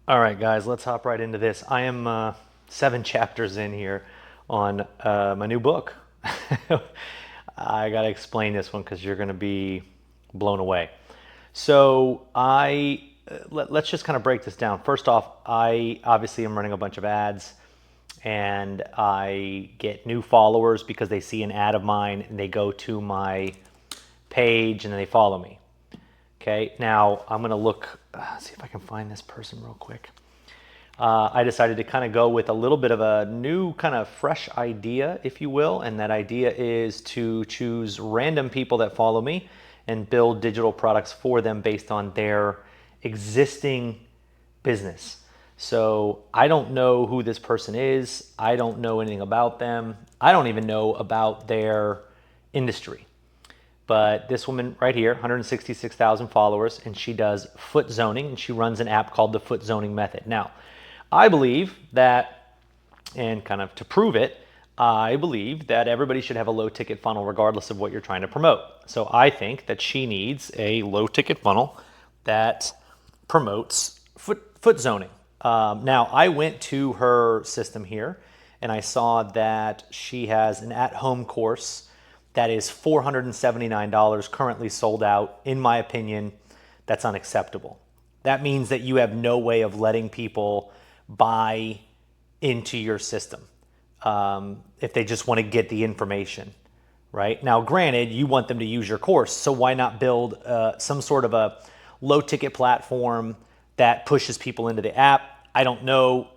All right, guys, let's hop right into this. I am 7 chapters in here on my new book. I got to explain this one because you're going to be blown away. So let's just kind of break this down. First off, I obviously am running a bunch of ads, and I get new followers because they see an ad of mine and they go to my page and then they follow me. Okay, now I'm gonna look, see if I can find this person real quick. I decided to kind of go with a little bit of a new kind of fresh idea, if you will, and that idea is to choose random people that follow me and build digital products for them based on their existing business. So I don't know who this person is. I don't know anything about them. I don't even know about their industry. But this woman right here, 166,000 followers, and she does foot zoning, and she runs an app called the Foot Zoning Method. Now, I believe that, and kind of to prove it, I believe that everybody should have a low ticket funnel regardless of what you're trying to promote. So I think that she needs a low ticket funnel that promotes foot zoning. Now, I went to her system here and I saw that she has an at home course that is $479 currently sold out. In my opinion, that's unacceptable. That means that you have no way of letting people buy into your system if they just want to get the information, right? Now, granted, you want them to use your course, so why not build some sort of a low ticket platform that pushes people into the app? I don't know.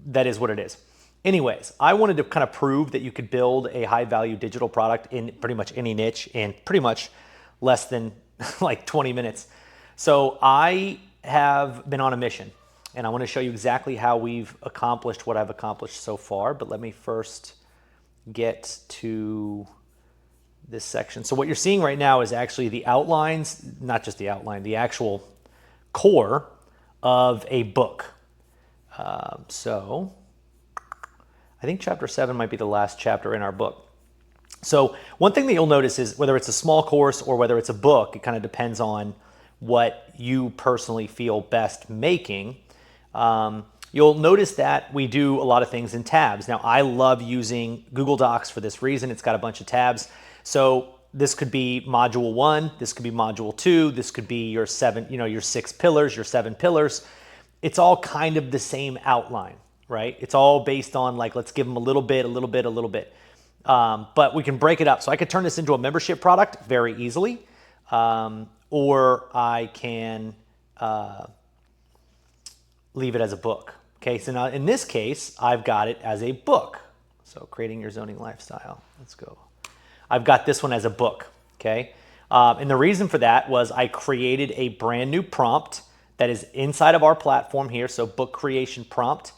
That is what it is. Anyways, I wanted to kind of prove that you could build a high value digital product in pretty much any niche in pretty much less than like 20 minutes. So I have been on a mission and I want to show you exactly how we've accomplished what I've accomplished so far. But let me first get to this section. So what you're seeing right now is actually the outlines, not just the outline, the actual core of a book. So I think chapter 7 might be the last chapter in our book. So one thing that you'll notice is whether it's a small course or whether it's a book, it kind of depends on what you personally feel best making. You'll notice that we do a lot of things in tabs. Now, I love using Google Docs for this reason. It's got a bunch of tabs. So this could be module 1, this could be module 2, this could be your 6 pillars, your 7 pillars. It's all kind of the same outline, right? It's all based on like, let's give them a little bit, a little bit, a little bit. But we can break it up. So I could turn this into a membership product very easily, or I can leave it as a book. Okay, so now in this case, I've got it as a book. So creating your zoning lifestyle. Let's go. I've got this one as a book. Okay, and the reason for that was I created a brand new prompt that is inside of our platform here. So book creation prompt.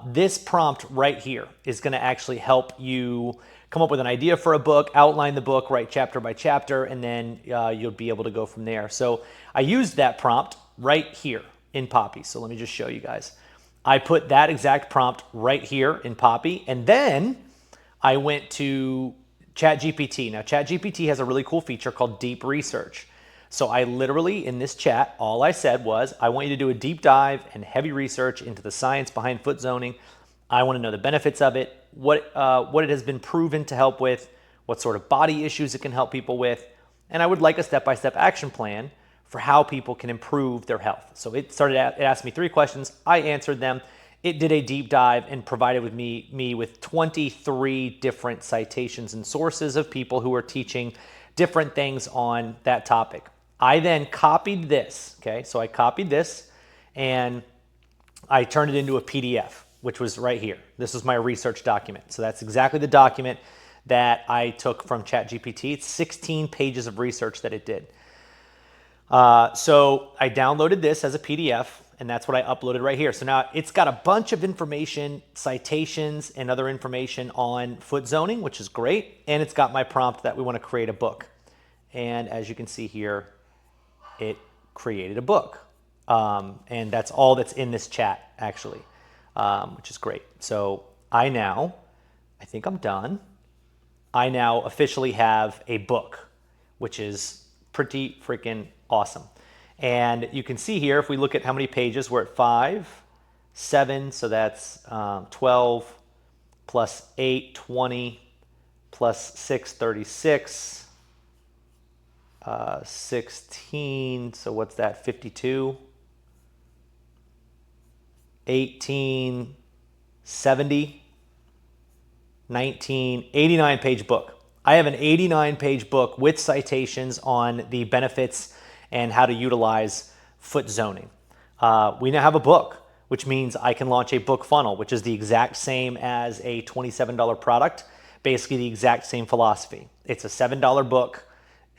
This prompt right here is going to actually help you come up with an idea for a book, outline the book, write chapter by chapter, and then you'll be able to go from there. So I used that prompt right here in Poppy. So let me just show you guys. I put that exact prompt right here in Poppy, and then I went to ChatGPT. Now, ChatGPT has a really cool feature called deep research. So I literally, in this chat, all I said was, I want you to do a deep dive and heavy research into the science behind foot zoning. I want to know the benefits of it, what it has been proven to help with, what sort of body issues it can help people with, and I would like a step-by-step action plan for how people can improve their health. So it asked me 3 questions. I answered them. It did a deep dive and provided with me with 23 different citations and sources of people who are teaching different things on that topic. I then copied this, okay? So I copied this and I turned it into a PDF, which was right here. This is my research document. So that's exactly the document that I took from ChatGPT. It's 16 pages of research that it did. So I downloaded this as a PDF, and that's what I uploaded right here. So now it's got a bunch of information, citations, and other information on foot zoning, which is great. And it's got my prompt that we want to create a book. And as you can see here, it created a book. And that's all that's in this chat, actually, which is great. So I think I'm done. I now officially have a book, which is pretty freaking awesome. And you can see here, if we look at how many pages, we're at 5, 7, so that's 12, plus 8, 20, plus 6, 36, 16, so what's that, 52, 18, 70, 19, 89-page book. I have an 89-page book with citations on the benefits and how to utilize foot zoning. We now have a book, which means I can launch a book funnel, which is the exact same as a $27 product, basically the exact same philosophy. It's a $7 book,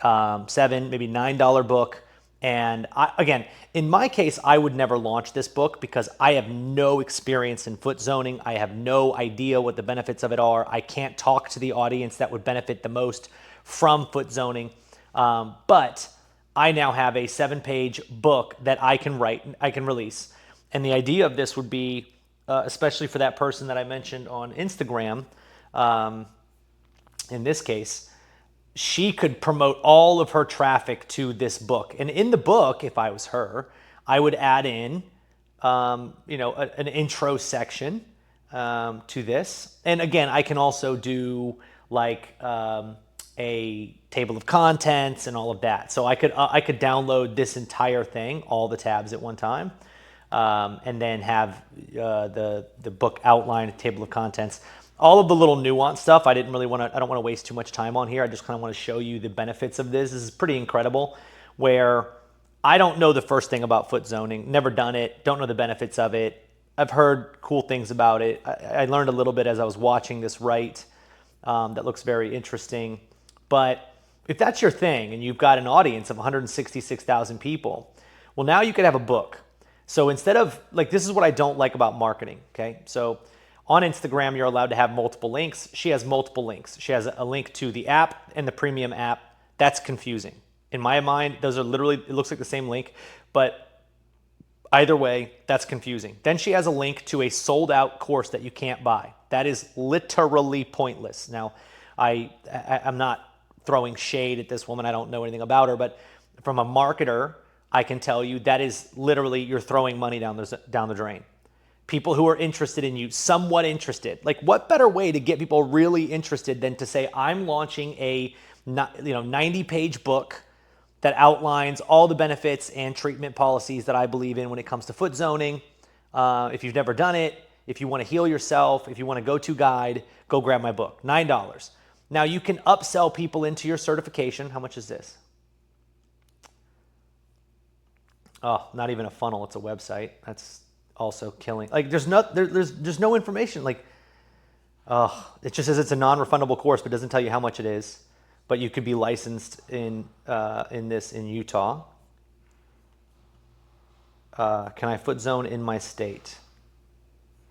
maybe $9 book. And again, in my case, I would never launch this book because I have no experience in foot zoning. I have no idea what the benefits of it are. I can't talk to the audience that would benefit the most from foot zoning. But I now have a 7-page book that I can write, I can release. And the idea of this would be, especially for that person that I mentioned on Instagram, in this case, she could promote all of her traffic to this book. And in the book, if I was her, I would add in, an intro section to this. And again, I can also do like a table of contents and all of that. So I could download this entire thing, all the tabs at one time, and then have the book outline, a table of contents. All of the little nuanced stuff, I don't want to waste too much time on here. I just kind of want to show you the benefits of this. This is pretty incredible, where I don't know the first thing about foot zoning, never done it, don't know the benefits of it. I've heard cool things about it. I learned a little bit as I was watching this write that looks very interesting. But if that's your thing and you've got an audience of 166,000 people, well, now you could have a book. So instead of, this is what I don't like about marketing, okay? So on Instagram, you're allowed to have multiple links. She has multiple links. She has a link to the app and the premium app. That's confusing. In my mind, those are literally, it looks like the same link, but either way, that's confusing. Then she has a link to a sold out course that you can't buy. That is literally pointless. Now, I'm not throwing shade at this woman. I don't know anything about her, but from a marketer, I can tell you that is literally, you're throwing money down the drain. People who are interested in you, somewhat interested. What better way to get people really interested than to say, I'm launching a 90-page book that outlines all the benefits and treatment policies that I believe in when it comes to foot zoning. If you've never done it, if you want to heal yourself, if you want a go-to guide, go grab my book, $9. Now you can upsell people into your certification. How much is this? Oh, not even a funnel, it's a website. That's also killing. There's no information. It just says it's a non-refundable course, but doesn't tell you how much it is. But you could be licensed in Utah. Can I foot zone in my state?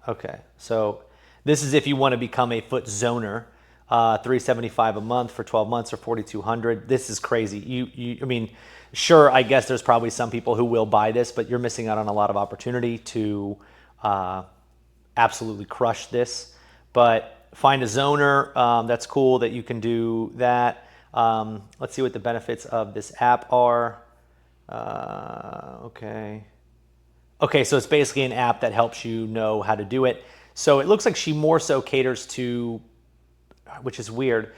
Okay, so this is if you want to become a foot zoner. $375 a month for 12 months or $4,200. This is crazy. Sure, I guess there's probably some people who will buy this, but you're missing out on a lot of opportunity to absolutely crush this. But find a zoner. That's cool that you can do that. Let's see what the benefits of this app are. Okay, so it's basically an app that helps you know how to do it. So it looks like she more so caters to, which is weird,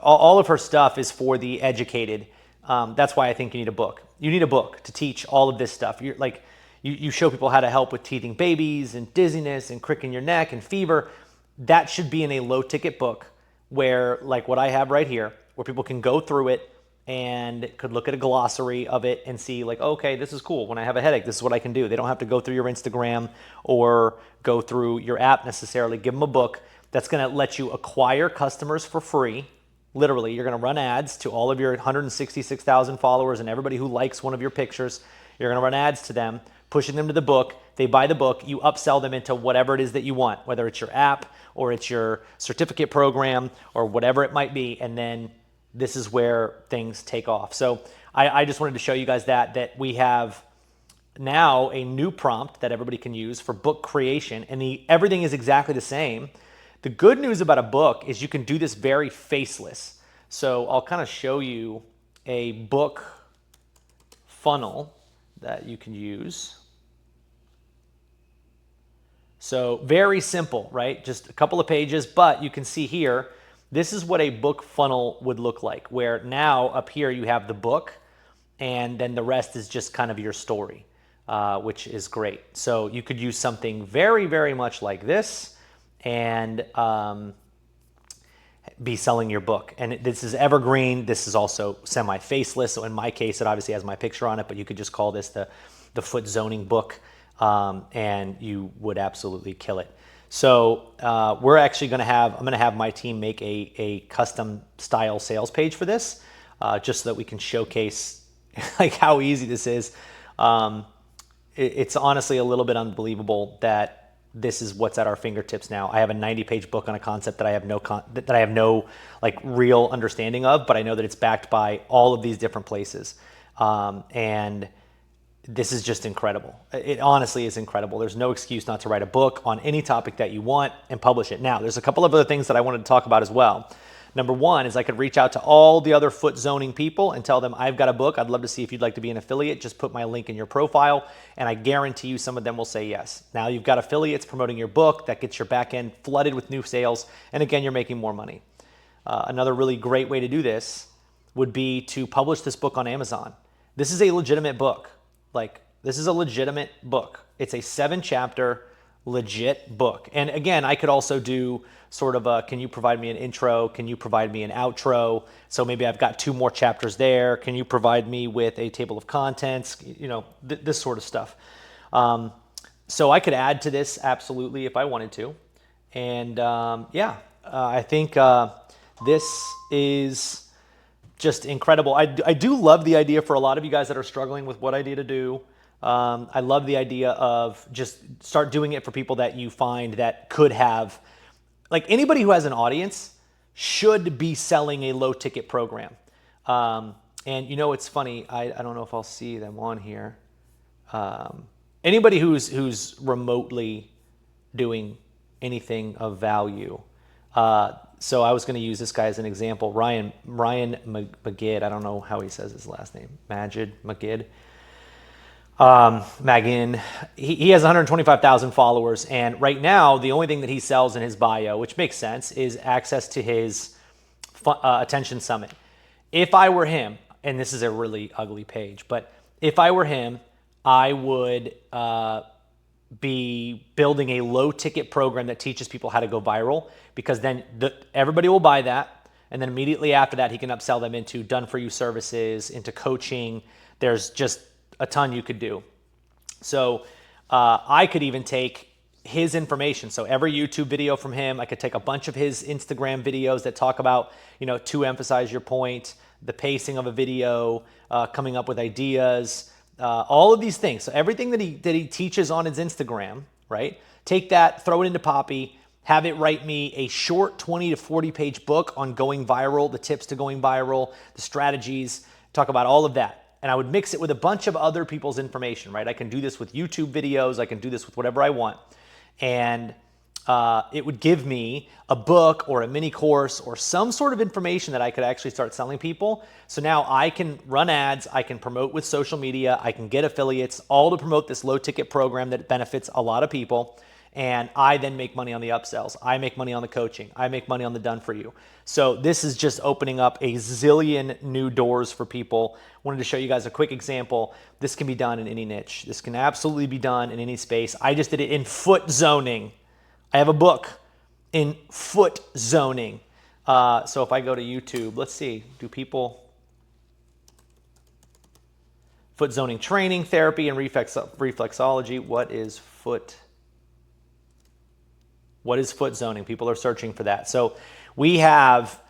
all of her stuff is for the educated. That's why I think you need a book. You need a book to teach all of this stuff. You show people how to help with teething babies and dizziness and crick in your neck and fever. That should be in a low ticket book where, like what I have right here, where people can go through it and could look at a glossary of it and see okay, this is cool. When I have a headache, this is what I can do. They don't have to go through your Instagram or go through your app necessarily. Give them a book that's going to let you acquire customers for free. Literally, you're going to run ads to all of your 166,000 followers and everybody who likes one of your pictures. You're going to run ads to them, pushing them to the book. They buy the book. You upsell them into whatever it is that you want, whether it's your app or it's your certificate program or whatever it might be. And then this is where things take off. So I just wanted to show you guys that we have now a new prompt that everybody can use for book creation, and everything is exactly the same. The good news about a book is you can do this very faceless. So I'll kind of show you a book funnel that you can use. So very simple, right? Just a couple of pages, but you can see here, this is what a book funnel would look like, where now up here you have the book, and then the rest is just kind of your story, which is great. So you could use something very, very much like this, and be selling your book. And this is evergreen. This is also semi-faceless. So in my case, it obviously has my picture on it, but you could just call this the foot zoning book, and you would absolutely kill it. So we're actually going to have, I'm going to have my team make a custom style sales page for this, just so that we can showcase like how easy this is. It's honestly a little bit unbelievable that this is what's at our fingertips now. I have a 90-page book on a concept that I have no like real understanding of, but I know that it's backed by all of these different places, and this is just incredible. It honestly is incredible. There's no excuse not to write a book on any topic that you want and publish it. Now, there's a couple of other things that I wanted to talk about as well. Number one is I could reach out to all the other foot zoning people and tell them, I've got a book. I'd love to see if you'd like to be an affiliate. Just put my link in your profile, and I guarantee you some of them will say yes. Now you've got affiliates promoting your book. That gets your back end flooded with new sales. And again, you're making more money. Another really great way to do this would be to publish this book on Amazon. This is a legitimate book. Like, this is a legitimate book. It's a 7-chapter legit book. And again, I could also do sort of a, can you provide me an intro? Can you provide me an outro? So maybe I've got 2 more chapters there. Can you provide me with a table of contents? You know, this sort of stuff. So I could add to this absolutely if I wanted to. And I think this is just incredible. I do love the idea for a lot of you guys that are struggling with what idea to do. I love the idea of just start doing it for people that you find that could have, like anybody who has an audience should be selling a low ticket program. And you know, it's funny. I don't know if I'll see them on here. Anybody who's remotely doing anything of value. So I was going to use this guy as an example. Ryan Magid. I don't know how he says his last name. Magid. Magin. He has 125,000 followers, and right now the only thing that he sells in his bio, which makes sense, is access to his Attention Summit. If I were him, and this is a really ugly page, but if I were him, I would be building a low ticket program that teaches people how to go viral, because then everybody will buy that. And then immediately after that, he can upsell them into done for you services, into coaching. There's just a ton you could do. So I could even take his information. So every YouTube video from him, I could take a bunch of his Instagram videos that talk about, you know, to emphasize your point, the pacing of a video, coming up with ideas, all of these things. So everything that he teaches on his Instagram, right? Take that, throw it into Poppy, have it write me a short 20 to 40 page book on going viral, the tips to going viral, the strategies, talk about all of that. And I would mix it with a bunch of other people's information, right? I can do this with YouTube videos. I can do this with whatever I want. And it would give me a book or a mini course or some sort of information that I could actually start selling people. So now I can run ads, I can promote with social media, I can get affiliates, all to promote this low ticket program that benefits a lot of people. And I then make money on the upsells. I make money on the coaching. I make money on the done for you. So this is just opening up a zillion new doors for people. Wanted to show you guys a quick example. This can be done in any niche. This can absolutely be done in any space. I just did it in foot zoning. I have a book in foot zoning. So if I go to YouTube, let's see, do people, foot zoning training, therapy, and reflexology. What is foot zoning? People are searching for that. So we have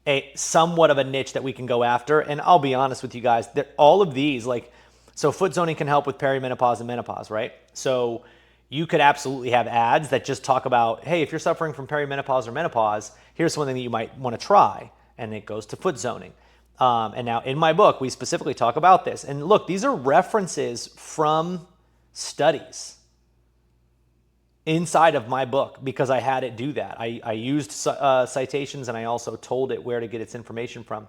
a somewhat of a niche that we can go after. And I'll be honest with you guys, that all of these, like, so foot zoning can help with perimenopause and menopause, right? So you could absolutely have ads that just talk about, hey, if you're suffering from perimenopause or menopause, here's something that you might want to try. And it goes to foot zoning. And now in my book, we specifically talk about this. And look, these are references from studies inside of my book, because I had it do that. I used citations, and I also told it where to get its information from.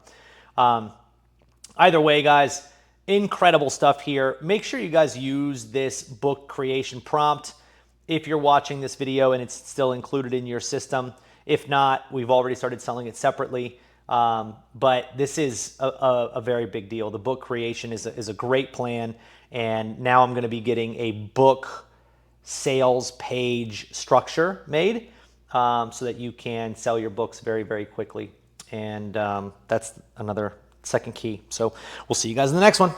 Either way, guys, incredible stuff here. Make sure you guys use this book creation prompt if you're watching this video and it's still included in your system. If not, we've already started selling it separately. But this is a very big deal. The book creation is a great plan. And now I'm going to be getting a book sales page structure made so that you can sell your books very, very quickly. And that's another second key. So we'll see you guys in the next one.